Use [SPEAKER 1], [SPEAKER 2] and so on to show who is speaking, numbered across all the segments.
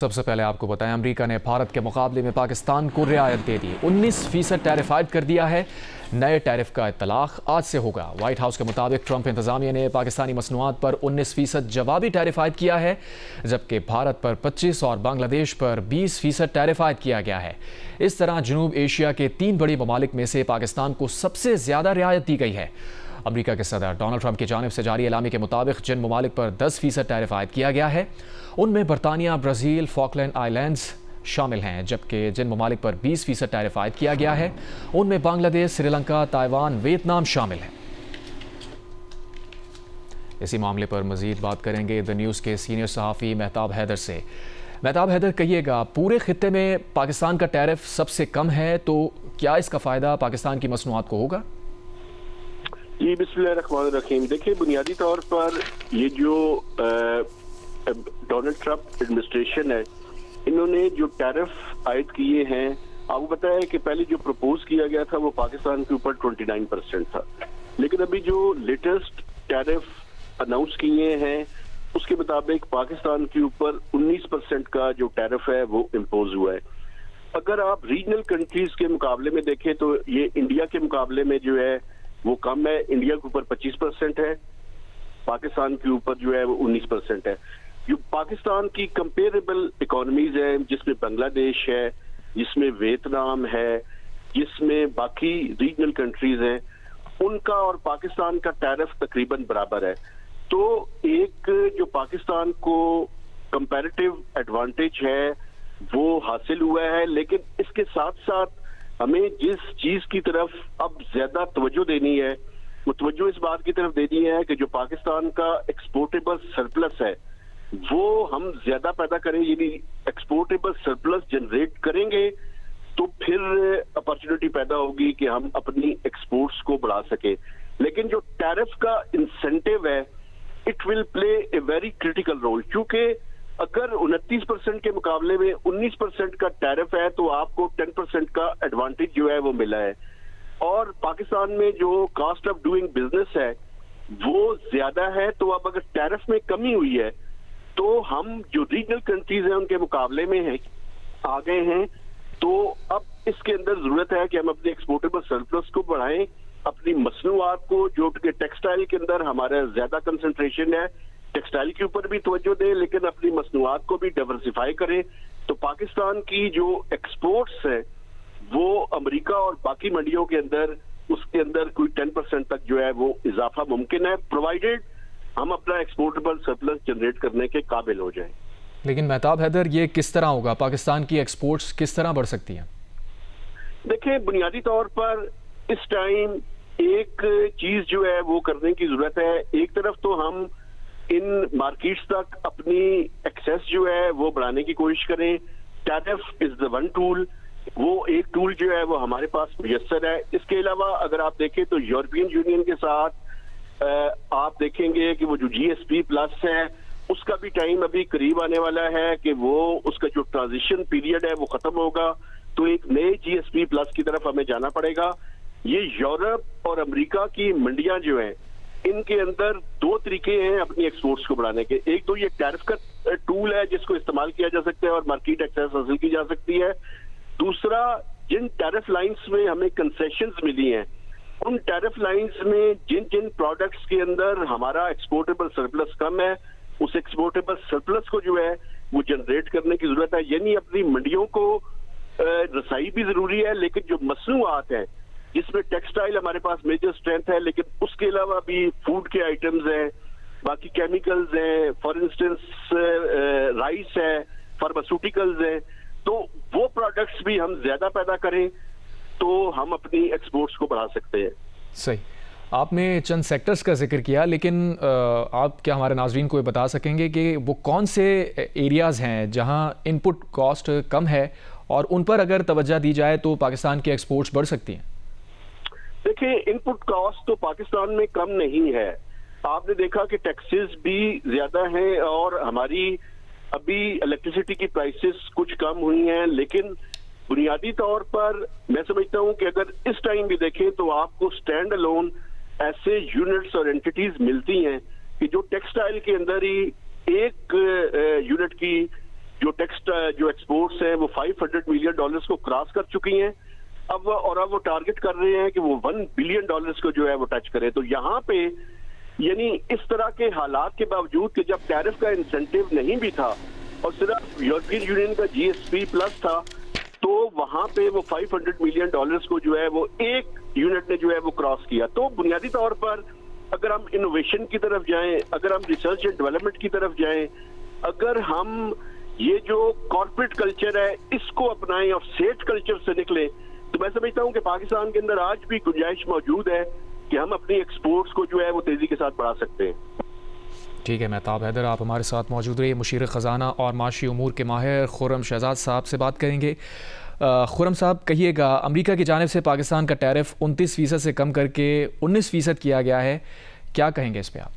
[SPEAKER 1] सबसे पहले आपको बताएं, अमेरिका ने भारत के मुकाबले में पाकिस्तान को रियायत दे दी। 19% टैरिफ आयद कर दिया है। नए टैरिफ का इत्तलाक आज से होगा। व्हाइट हाउस के मुताबिक ट्रंप इंतजामिया ने पाकिस्तानी मसनूआत पर 19% जवाबी टैरिफ आयद किया है, जबकि भारत पर 25 और बांग्लादेश पर 20% टैरिफ आयद किया गया है। इस तरह जनूब एशिया के 3 बड़ी ममालिक में से पाकिस्तान को सबसे ज्यादा रियायत दी गई है। अमेरिका के सदर डोनाल्ड ट्रंप की जानिब से जारी एलामी के मुताबिक जिन ममालिक पर 10% टैरिफ आयद किया गया है उनमें बरतानिया, ब्राज़ील, फॉकलैंड आइलैंड्स शामिल हैं, जबकि जिन ममालिक पर 20% टैरिफ आयद किया गया है उनमें बांग्लादेश, श्रीलंका, ताइवान, वियतनाम शामिल हैं। इसी मामले पर मजीद बात करेंगे द न्यूज़ के सीनियर सहाफ़ी मेहताब हैदर से। मेहताब हैदर, कहिएगा, पूरे खित्ते में पाकिस्तान का टैरिफ सबसे कम है, तो क्या इसका फ़ायदा पाकिस्तान की मसनूआत को होगा?
[SPEAKER 2] जी बिस्मिल्लाहिर्रहमानिर्रहीम। देखिए, बुनियादी तौर पर ये जो डोनाल्ड ट्रंप एडमिनिस्ट्रेशन है, इन्होंने जो टैरिफ आयद किए हैं, आपको पता है कि पहले जो प्रपोज किया गया था वो पाकिस्तान के ऊपर 29% था, लेकिन अभी जो लेटेस्ट टैरिफ अनाउंस किए हैं उसके मुताबिक पाकिस्तान के ऊपर 19% का जो टैरिफ है वो इम्पोज हुआ है। अगर आप रीजनल कंट्रीज के मुकाबले में देखें तो ये इंडिया के मुकाबले में जो है वो कम है। इंडिया के ऊपर 25% है, पाकिस्तान के ऊपर जो है वो 19% है। जो पाकिस्तान की कंपेरेबल इकोनॉमीज है, जिसमें बांग्लादेश है, जिसमें वियतनाम है, जिसमें बाकी रीजनल कंट्रीज हैं, उनका और पाकिस्तान का टैरिफ तकरीबन बराबर है। तो एक जो पाकिस्तान को कंपैरेटिव एडवांटेज है वो हासिल हुआ है, लेकिन इसके साथ साथ हमें जिस चीज की तरफ अब ज्यादा तवज्जो देनी है वो तवज्जो इस बात की तरफ देनी है कि जो पाकिस्तान का एक्सपोर्टेबल सरप्लस है वो हम ज्यादा पैदा करें, यानी एक्सपोर्टेबल सरप्लस जनरेट करेंगे तो फिर अपॉर्चुनिटी पैदा होगी कि हम अपनी एक्सपोर्ट्स को बढ़ा सके। लेकिन जो टैरिफ का इंसेंटिव है, it will play a very critical role, क्योंकि अगर 29% के मुकाबले में 19% का टैरिफ है तो आपको 10% का एडवांटेज जो है वो मिला है। और पाकिस्तान में जो कॉस्ट ऑफ डूइंग बिजनेस है वो ज्यादा है, तो अब अगर टैरिफ में कमी हुई है तो हम जो रीजनल कंट्रीज हैं उनके मुकाबले में है आ गए हैं। तो अब इसके अंदर जरूरत है कि हम अपने एक्सपोर्टेबल सरप्लस को बढ़ाएं, अपनी मसनूआत को, जो कि टेक्सटाइल के अंदर हमारा ज्यादा कंसंट्रेशन है, टेक्सटाइल के ऊपर भी तवज्जो दें, लेकिन अपनी मसनूआत को भी डाइवर्सिफाई करें। तो पाकिस्तान की जो एक्सपोर्ट्स है वो अमेरिका और बाकी मंडियों के अंदर उसके अंदर कोई 10% तक जो है वो इजाफा मुमकिन है, प्रोवाइडेड हम अपना एक्सपोर्टेबल सरप्लस जनरेट करने के काबिल हो जाएं।
[SPEAKER 1] लेकिन मेहताब हैदर, ये किस तरह होगा? पाकिस्तान की एक्सपोर्ट्स किस तरह बढ़ सकती हैं?
[SPEAKER 2] देखिए, बुनियादी तौर पर इस टाइम एक चीज जो है वो करने की जरूरत है। एक तरफ तो हम इन मार्केट्स तक अपनी एक्सेस जो है वो बढ़ाने की कोशिश करें। Tariff is the one tool, वो एक टूल जो है वो हमारे पास मुयस्सर है। इसके अलावा अगर आप देखें तो यूरोपियन यूनियन के साथ आप देखेंगे कि वो जो GSP प्लस है उसका भी टाइम अभी करीब आने वाला है कि वो उसका जो ट्रांजिशन पीरियड है वो खत्म होगा, तो एक नए GSP प्लस की तरफ हमें जाना पड़ेगा। ये यूरोप और अमेरिका की मंडियां जो हैं इनके अंदर 2 तरीके हैं अपनी एक्सपोर्ट्स को बढ़ाने के। एक तो ये टैरिफ का टूल है जिसको इस्तेमाल किया जा सकता है और मार्केट एक्सेस हासिल की जा सकती है। दूसरा, जिन टैरिफ लाइंस में हमें कंसेशंस मिली हैं उन टैरिफ लाइंस में जिन जिन प्रोडक्ट्स के अंदर हमारा एक्सपोर्टेबल सरप्लस कम है, उस एक्सपोर्टेबल सरप्लस को जो है वो जनरेट करने की जरूरत है। यानी अपनी मंडियों को रसाई भी जरूरी है, लेकिन जो मसनूआत है जिसमें टेक्सटाइल हमारे पास मेजर स्ट्रेंथ है, लेकिन उसके अलावा भी फूड के आइटम्स हैं, बाकी केमिकल्स हैं, फॉर इंस्टेंस राइस है, फार्मास्यूटिकल्स हैं, तो वो प्रोडक्ट्स भी हम ज्यादा पैदा करें तो हम अपनी एक्सपोर्ट्स को बढ़ा सकते हैं।
[SPEAKER 1] सही, आपने चंद सेक्टर्स का जिक्र किया, लेकिन आप क्या हमारे नाजरीन को ये बता सकेंगे कि वो कौन से एरियाज़ हैं जहां इनपुट कॉस्ट कम है और उन पर अगर तवज्जो दी जाए तो पाकिस्तान की एक्सपोर्ट्स बढ़ सकती हैं?
[SPEAKER 2] देखिए, इनपुट कॉस्ट तो पाकिस्तान में कम नहीं है। आपने देखा कि टैक्सेस भी ज्यादा हैं और हमारी अभी इलेक्ट्रिसिटी की प्राइसेस कुछ कम हुई हैं, लेकिन बुनियादी तौर पर मैं समझता हूं कि अगर इस टाइम भी देखें तो आपको स्टैंड अलोन ऐसे यूनिट्स और एंटिटीज मिलती हैं कि जो टेक्सटाइल के अंदर ही एक यूनिट की जो जो एक्सपोर्ट्स हैं वो $500 मिलियन को क्रॉस कर चुकी हैं। अब वो टारगेट कर रहे हैं कि वो $1 बिलियन को जो है वो टच करें। तो यहाँ पे यानी इस तरह के हालात के बावजूद कि जब टैरिफ का इंसेंटिव नहीं भी था और सिर्फ यूरोपियन यूनियन का GSP प्लस था, तो वहां पे वो $500 मिलियन को जो है वो एक यूनिट ने जो है वो क्रॉस किया। तो बुनियादी तौर पर अगर हम इनोवेशन की तरफ जाएं, अगर हम रिसर्च एंड डेवलपमेंट की तरफ जाएं, अगर हम ये जो कॉर्पोरेट कल्चर है इसको अपनाएं और सेठ कल्चर से निकले, तो मैं समझता हूं कि पाकिस्तान के अंदर आज भी गुंजाइश मौजूद है कि हम अपनी एक्सपोर्ट्स को जो है वो तेजी के साथ बढ़ा सकते हैं।
[SPEAKER 1] ठीक है, मेहताब हैदर आप हमारे साथ मौजूद रहिए। मुशीर ख़जाना और माशी उमूर के माहिर खुर्रम शहजाद साहब से बात करेंगे। खुर्रम साहब, कहिएगा, अमेरिका की जानिब से पाकिस्तान का टैरिफ 29% से कम करके 19% किया गया है, क्या कहेंगे इस पर आप?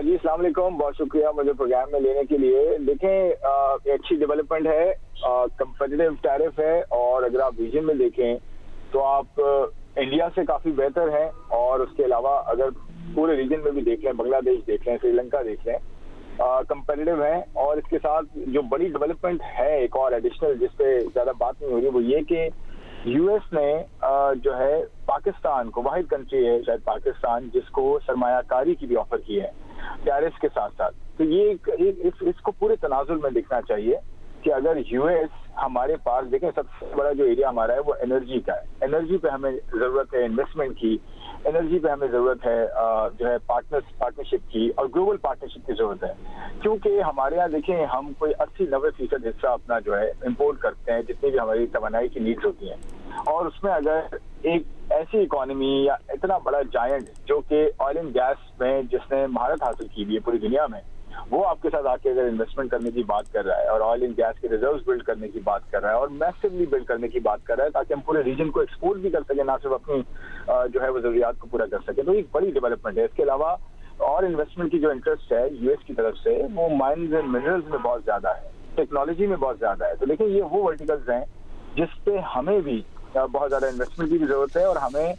[SPEAKER 3] जी अस्सलाम वालेकुम, बहुत शुक्रिया मुझे प्रोग्राम में लेने के लिए। देखें, अच्छी डेवलपमेंट है, कंपेटिटिव टैरिफ है, और अगर आप रीजन में देखें तो आप इंडिया से काफी बेहतर हैं, और उसके अलावा अगर पूरे रीजन में भी देख लें, बांग्लादेश देख लें, श्रीलंका देख लें, कंपेटिटिव है। और इसके साथ जो बड़ी डेवलपमेंट है एक और एडिशनल जिसपे ज्यादा बात नहीं हो रही, वो ये कि यूएस ने जो है पाकिस्तान को, वाहिद कंट्री है शायद पाकिस्तान जिसको सरमायाकारी की भी ऑफर की है टैरिफ के साथ साथ। तो ये इसको पूरे तनाजुल में देखना चाहिए कि अगर यूएस हमारे पास, देखें सबसे बड़ा जो एरिया हमारा है वो एनर्जी का है, एनर्जी पे हमें जरूरत है इन्वेस्टमेंट की, एनर्जी पे हमें जरूरत है जो है पार्टनरशिप की, और ग्लोबल पार्टनरशिप की जरूरत है। क्योंकि हमारे यहाँ देखें हम कोई 80-90% हिस्सा अपना जो है इम्पोर्ट करते हैं, जितनी भी हमारी तवानाई की नीड्स होती हैं, और उसमें अगर एक ऐसी इकोनॉमी या इतना बड़ा जायंट जो कि ऑयल एंड गैस में जिसने महारत हासिल की हुई है पूरी दुनिया में, वो आपके साथ आके अगर इन्वेस्टमेंट करने की बात कर रहा है और ऑयल एंड गैस के रिजर्व्स बिल्ड करने की बात कर रहा है और मैसिवली बिल्ड करने की बात कर रहा है ताकि हम पूरे रीजन को एक्सपोर्ट भी कर सकें, ना सिर्फ अपनी जो है वो जरूरियात को पूरा कर सके, तो एक बड़ी डेवलपमेंट है। इसके अलावा और इन्वेस्टमेंट की जो इंटरेस्ट है यूएस की तरफ से वो माइंस एंड मिनरल्स में बहुत ज्यादा है, टेक्नोलॉजी में बहुत ज्यादा है। तो लेकिन ये वो वर्टिकल्स हैं जिसपे हमें भी बहुत ज्यादा इन्वेस्टमेंट की भी जरूरत है, और हमें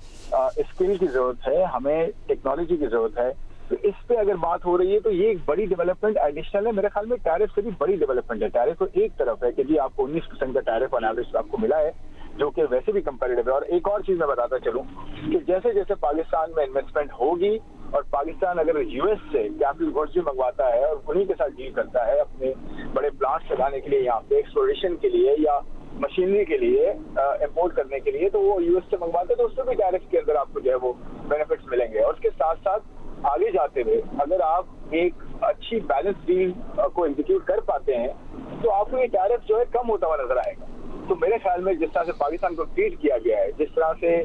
[SPEAKER 3] स्किल की जरूरत है, हमें टेक्नोलॉजी की जरूरत है। तो इस पे अगर बात हो रही है तो ये एक बड़ी डेवलपमेंट एडिशनल है। मेरे ख्याल में टैरिफ से भी बड़ी डेवलपमेंट है। टैरिफ तो एक तरफ है कि जी आपको 19% का टैरिफ ऑन एवरेज आपको मिला है, जो कि वैसे भी कंपैरेटिव है। और एक और चीज मैं बताता चलूं कि जैसे जैसे पाकिस्तान में इन्वेस्टमेंट होगी और पाकिस्तान अगर यूएस से कैपिटल गुड्स भी मंगवाता है और उन्हीं के साथ डील करता है अपने बड़े प्लांट्स लगाने के लिए, यहाँ पे एक्सप्लोरेशन के लिए या मशीनरी के लिए इंपोर्ट करने के लिए, तो वो यूएस से मंगवाते हैं, तो उससे भी टैरिफ के अंदर आपको जो है वो बेनिफिट्स मिलेंगे। और उसके साथ साथ आगे जाते हुए अगर आप एक अच्छी बैलेंस डील को एग्जीक्यूट कर पाते हैं तो आपको ये टैरिफ जो है कम होता हुआ नजर आएगा। तो मेरे ख्याल में जिस तरह से पाकिस्तान को ट्रीट किया गया है, जिस तरह से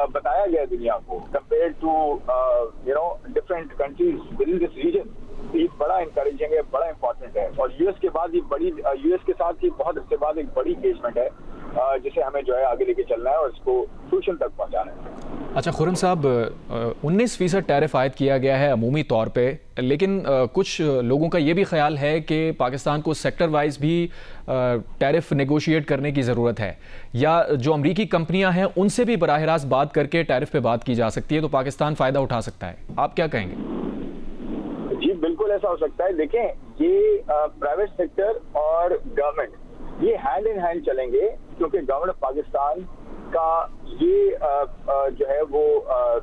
[SPEAKER 3] बताया गया है दुनिया को compare to different countries within this region, ये बड़ा इंकरेजिंग है, बड़ा इंपॉर्टेंट है। और यूएस के बाद ये बड़ी यूएस के साथ ही बहुत इसके बाद एक बड़ी एंगेजमेंट है जिसे हमें जो है आगे लेके चलना है और इसको फ्यूचर तक पहुंचाना है।
[SPEAKER 1] अच्छा खुर्रम साहब, 19% टैरिफ आयद किया गया है अमूमी तौर पे, लेकिन कुछ लोगों का ये भी ख्याल है कि पाकिस्तान को सेक्टर वाइज भी टैरिफ नेगोशिएट करने की ज़रूरत है, या जो अमरीकी कंपनियां हैं उनसे भी बराह रास्त बात करके टैरिफ पे बात की जा सकती है, तो पाकिस्तान फ़ायदा उठा सकता है। आप क्या कहेंगे?
[SPEAKER 3] जी बिल्कुल ऐसा हो सकता है। देखें, ये प्राइवेट सेक्टर और गवर्नमेंट ये हैंड इन हैंड चलेंगे, क्योंकि गवर्नमेंट ऑफ पाकिस्तान का ये जो है वो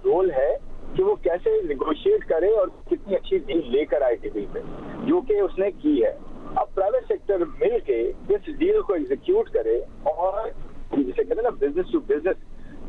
[SPEAKER 3] रोल है कि वो कैसे निगोशिएट करे और कितनी अच्छी डील लेकर आए टेबल पे, जो कि उसने की है। अब प्राइवेट सेक्टर मिल के इस डील को एग्जीक्यूट करे और जिसे कहते हैं ना बिजनेस टू बिजनेस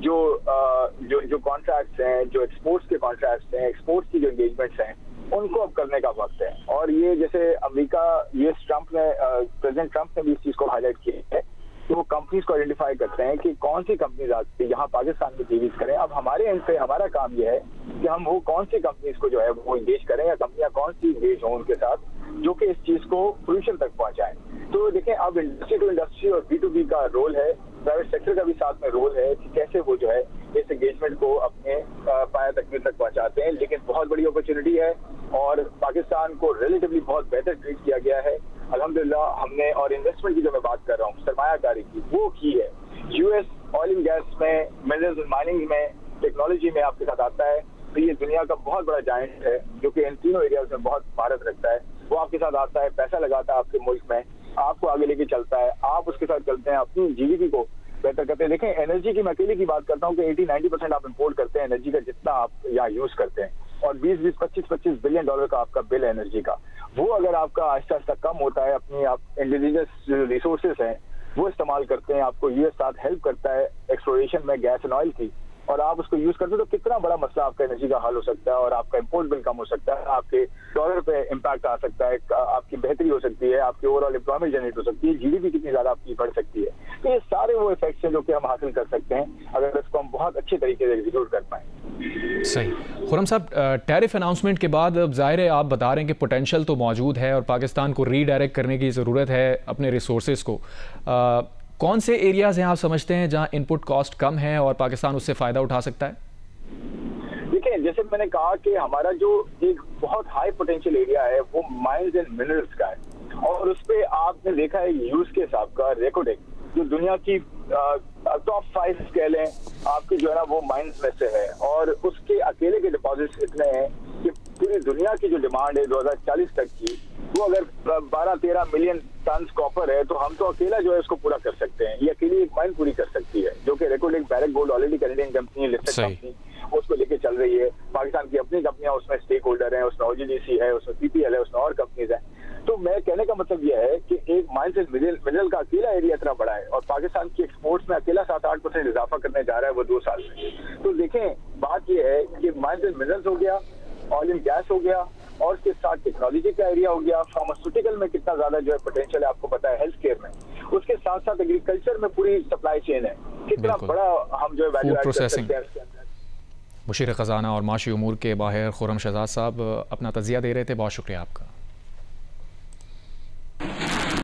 [SPEAKER 3] जो कॉन्ट्रैक्ट्स हैं, जो एक्सपोर्ट्स के कॉन्ट्रैक्ट्स हैं, एक्सपोर्ट्स की जो एंगेजमेंट्स हैं, उनको अब करने का वक्त है। और ये जैसे अमेरिका प्रेसिडेंट ट्रंप ने भी इस चीज को हाईलाइट किया है कि वो कंपनीज को आइडेंटिफाई करते हैं कि कौन सी कंपनीज आती है यहाँ पाकिस्तान में डील करें। अब हमारे एंड पे हमारा काम यह है कि हम वो कौन सी कंपनीज को जो है वो इंगेज करें, या कंपनियां कौन सी इंगेज हों उनके साथ, जो कि इस चीज को फ्यूचर तक पहुंचाएं। तो देखें, अब इंडस्ट्री टू इंडस्ट्री और B2B का रोल है, प्राइवेट सेक्टर का भी साथ में रोल है कि कैसे वो जो है इस एंगेजमेंट को अपने पाया तकमील तक पहुंचाते हैं। लेकिन बहुत बड़ी अपॉर्चुनिटी है और पाकिस्तान को रिलेटिवली बहुत बेहतर ट्रीट किया गया है अल्हम्दुलिल्लाह हमने। और इन्वेस्टमेंट की जो मैं बात कर रहा हूँ, सरमायाकारी की, वो की है। यूएस ऑयल एंड गैस में, मिनरल्स एंड माइनिंग में, टेक्नोलॉजी में आपके साथ आता है, तो ये दुनिया का बहुत बड़ा जायंट है जो कि इन तीनों एरियाज में बहुत महारत रखता है। वो आपके साथ आता है, पैसा लगाता है आपके मुल्क में, आपको आगे लेके चलता है, आप उसके साथ चलते हैं, अपनी जीडीपी को बेहतर करते हैं। देखें, एनर्जी की मैं अकेले की बात करता हूँ कि 80-90% आप इंपोर्ट करते हैं एनर्जी का, जितना आप यहाँ यूज करते हैं, और 20-25 बिलियन डॉलर का आपका बिल है एनर्जी का। वो अगर आपका आहिस्ता आहिस्ता कम होता है, अपनी आप इंडिजिनस रिसोर्सेज हैं वो इस्तेमाल करते हैं, आपको यूएस साथ हेल्प करता है एक्सप्लोरेशन में गैस एंड ऑयल की, और आप उसको यूज करते हो, तो कितना बड़ा मसला आपका एनर्जी का हल हो सकता है, और आपका इंपोर्ट बिल कम हो सकता है, आपके डॉलर पे इम्पैक्ट आ सकता है, आपकी बेहतरी हो सकती है, आपकी ओवरऑल एम्प्लॉयमेंट जनरेट हो सकती है, जीडीपी कितनी ज्यादा आपकी बढ़ सकती है। तो ये सारे वो इफेक्ट्स हैं जो कि हम हासिल कर सकते हैं अगर इसको हम बहुत अच्छे तरीके से एग्जीक्यूट कर पाए।
[SPEAKER 1] सही। खुर्रम साहब, टैरिफ अनाउंसमेंट के बाद अब ज़ाहिर है आप बता रहे हैं कि पोटेंशियल तो मौजूद है और पाकिस्तान को रीडायरेक्ट करने की ज़रूरत है अपने रिसोर्सेज को। कौन से एरियाज हैं आप समझते हैं जहां इनपुट कॉस्ट कम है और पाकिस्तान उससे फ़ायदा उठा सकता है?
[SPEAKER 3] देखिए, जैसे मैंने कहा कि हमारा जो एक बहुत हाई पोटेंशियल एरिया है वो माइंस एंड मिनरल्स का है, और उस पर आपने देखा है यूज के हिसाब का रेकोडेक जो दुनिया की टॉप 5 कह लें आपकी जो है ना वो माइंस में से है, और उसके अकेले के डिपॉजिट्स इतने हैं कि पूरी दुनिया की जो डिमांड है 2040 तक की, वो अगर 12-13 मिलियन टन कॉपर है, तो हम तो अकेला जो है उसको पूरा कर सकते हैं। ये अकेली एक माइन पूरी कर सकती है, जो कि Reko Diq barrack gold already Canadian company है, लिस्टेड कंपनी, उसको लेके चल रही है। पाकिस्तान की अपनी कंपनियां उसमें स्टेक होल्डर हैं, उसमें ओजीडीसी है, उसमें पीपीएल है, उसमें और कंपनीज हैं। तो मैं कहने का मतलब यह है कि एक माइंस एंड मिनरल का अकेला एरिया इतना बड़ा है, और पाकिस्तान की एक्सपोर्ट्स में अकेला 7-8% इजाफा करने जा रहा है वो 2 साल में। तो देखें, बात यह है कि माइंस एंड मिनरल्स हो गया, ऑयल एंड गैस हो गया, और उसके साथ टेक्नोलॉजी का एरिया हो गया, फार्मास्यूटिकल में कितना ज्यादा जो है पोटेंशियल है आपको पता है, हेल्थ केयर में, उसके साथ साथ एग्रीकल्चर में पूरी सप्लाई चेन है, कितना बड़ा हम जो है वैल्यू ऐड कर सकते हैं इसके अंदर।
[SPEAKER 1] मुशीर खजाना और माशी उमूर के बाहर खुर्रम शहजाद साहब अपना तजिया दे रहे थे, बहुत शुक्रिया आपका।